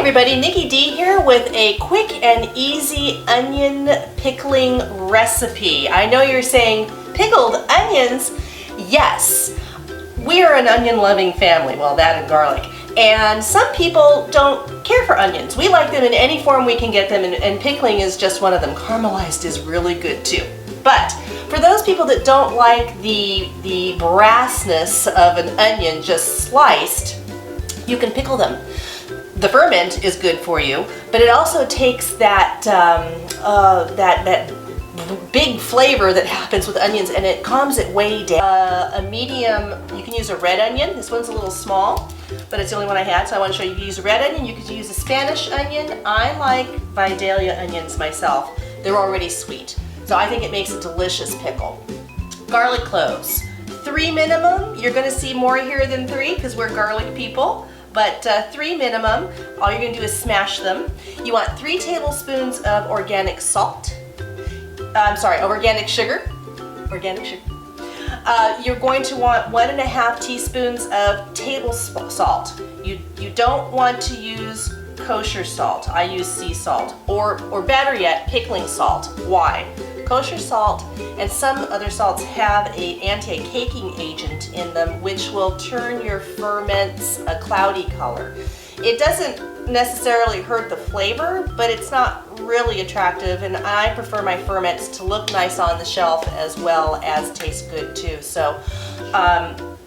everybody, Nikki D here with a quick and easy onion pickling recipe. I know you're saying, pickled onions? Yes, we are an onion loving family, well that and garlic. And some people don't care for onions. We like them in any form we can get them, and pickling is just one of them. Caramelized is really good too. But for those people that don't like the brassness of an onion just sliced, you can pickle them. The ferment is good for you, but it also takes that that big flavor that happens with onions, and it calms it way down. A medium, you can use a red onion. This one's a little small, but it's the only one I had, so I want to show you. You can use a red onion, you could use a Spanish onion. I like Vidalia onions myself. They're already sweet, so I think it makes a delicious pickle. Garlic cloves, 3 minimum. You're going to see more here than 3 because we're garlic people. But 3 minimum. All you're going to do is smash them. You want 3 tablespoons of organic salt. Organic sugar. Organic sugar. You're going to want 1.5 teaspoons of table salt. You don't want to use kosher salt. I use sea salt, or better yet, pickling salt. Why? Kosher salt and some other salts have an anti-caking agent in them, which will turn your ferments a cloudy color. It doesn't necessarily hurt the flavor, but it's not really attractive, and I prefer my ferments to look nice on the shelf as well as taste good too. So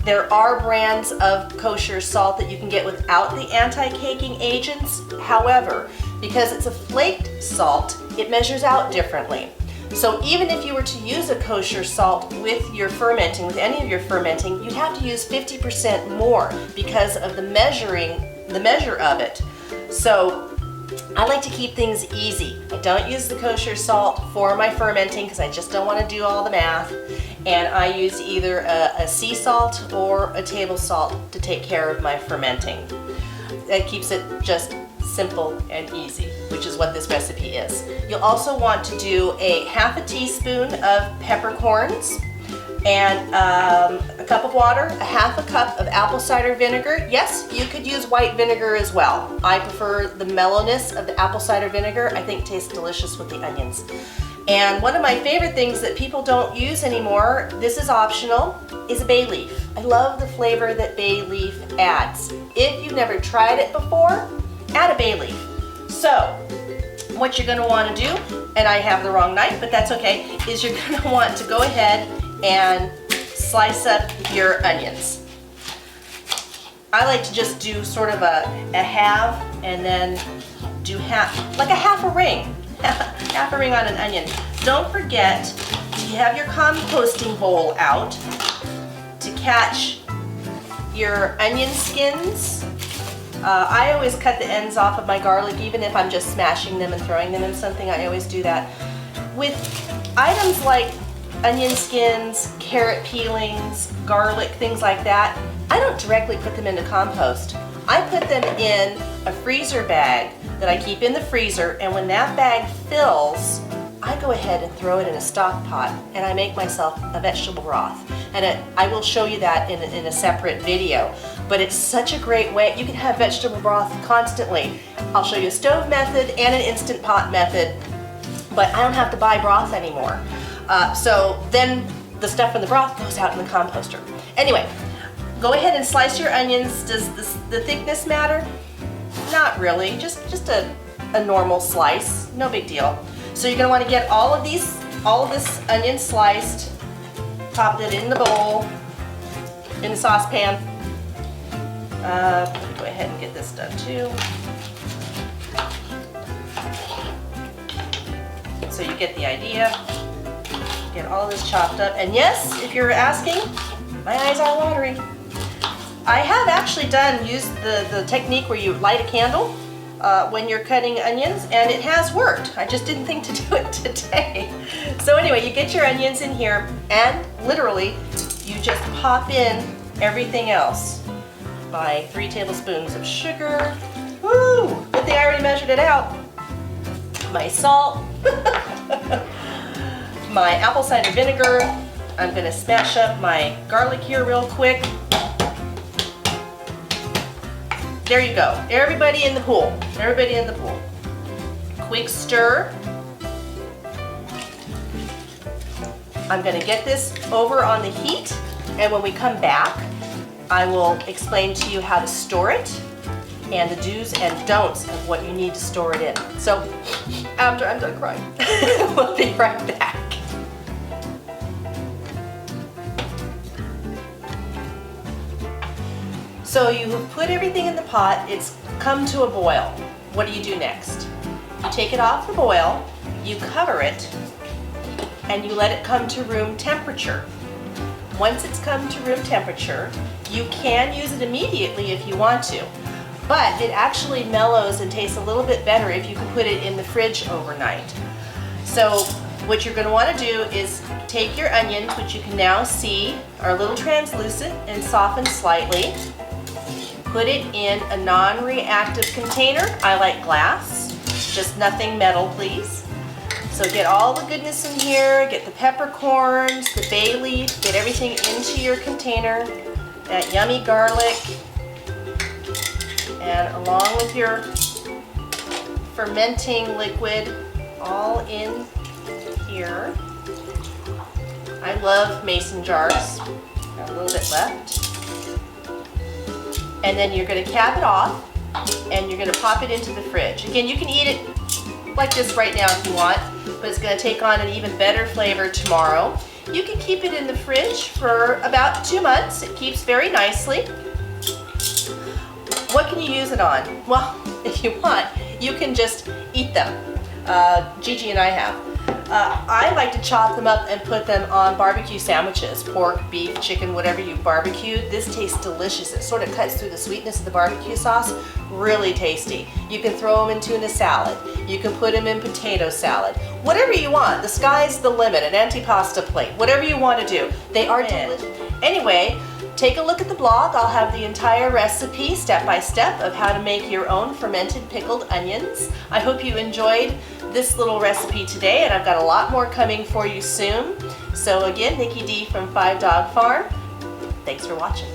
there are brands of kosher salt that you can get without the anti-caking agents. However, because it's a flaked salt, it measures out differently. So even if you were to use a kosher salt with your fermenting, with any of your fermenting, you'd have to use 50% more because of the measure of it. So I like to keep things easy. I don't use the kosher salt for my fermenting because I just don't want to do all the math. And I use either a sea salt or a table salt to take care of my fermenting. That keeps it just simple and easy, which is what this recipe is. You'll also want to do a 1/2 teaspoon of peppercorns and a cup of water, 1/2 cup of apple cider vinegar. Yes, you could use white vinegar as well. I prefer the mellowness of the apple cider vinegar. I think it tastes delicious with the onions. And one of my favorite things that people don't use anymore, this is optional, is a bay leaf. I love the flavor that bay leaf adds. If you've never tried it before, add a bay leaf. So what you're going to want to do, and I have the wrong knife, but that's okay, is you're going to want to go ahead and slice up your onions. I like to just do sort of a half and then do half, like a half a ring. Half a ring on an onion. Don't forget to have your composting bowl out to catch your onion skins. I always cut the ends off of my garlic, even if I'm just smashing them and throwing them in something. I always do that. With items like onion skins, carrot peelings, garlic, things like that, I don't directly put them into compost. I put them in a freezer bag that I keep in the freezer, and when that bag fills, I go ahead and throw it in a stock pot, and I make myself a vegetable broth. And I will show you that in a separate video. But it's such a great way. You can have vegetable broth constantly. I'll show you a stove method and an instant pot method, but I don't have to buy broth anymore. So then the stuff from the broth goes out in the composter. Anyway, go ahead and slice your onions. Does the thickness matter? Not really, just a normal slice, no big deal. So you're going to want to get all of this onion sliced, pop it in the bowl, in the saucepan. Go ahead and get this done too. So you get the idea. Get all this chopped up. And yes, if you're asking, my eyes are watering. I have actually used the technique where you light a candle when you're cutting onions, and it has worked. I just didn't think to do it today. So anyway, you get your onions in here, and literally, you just pop in everything else. By 3 tablespoons of sugar. Woo! Good thing I already measured it out. My salt. My apple cider vinegar. I'm going to smash up my garlic here real quick. There you go. Everybody in the pool. Everybody in the pool. Quick stir. I'm going to get this over on the heat, and when we come back, I will explain to you how to store it and the do's and don'ts of what you need to store it in. So, after I'm done crying, we'll be right back. So you have put everything in the pot, it's come to a boil. What do you do next? You take it off the boil, you cover it, and you let it come to room temperature. Once it's come to room temperature, you can use it immediately if you want to, but it actually mellows and tastes a little bit better if you can put it in the fridge overnight. So what you're going to want to do is take your onions, which you can now see are a little translucent and softened slightly. Put it in a non-reactive container. I like glass, just nothing metal, please. So get all the goodness in here, get the peppercorns, the bay leaf, get everything into your container, that yummy garlic, and along with your fermenting liquid, all in here. I love mason jars. Got a little bit left. And then you're going to cap it off, and you're going to pop it into the fridge. Again, you can eat it like this right now if you want, but it's going to take on an even better flavor tomorrow. You can keep it in the fridge for about 2 months. It keeps very nicely. What can you use it on? Well, if you want, you can just eat them. Gigi and I have. I like to chop them up and put them on barbecue sandwiches, pork, beef, chicken, whatever you barbecued. This tastes delicious. It sort of cuts through the sweetness of the barbecue sauce. Really tasty. You can throw them in tuna salad. You can put them in potato salad. Whatever you want. The sky's the limit. An antipasta plate. Whatever you want to do. They are delicious. Anyway, take a look at the blog. I'll have the entire recipe, step by step, of how to make your own fermented pickled onions. I hope you enjoyed this little recipe today, and I've got a lot more coming for you soon. So again, Nikki D from 5 Dog Farm. Thanks for watching.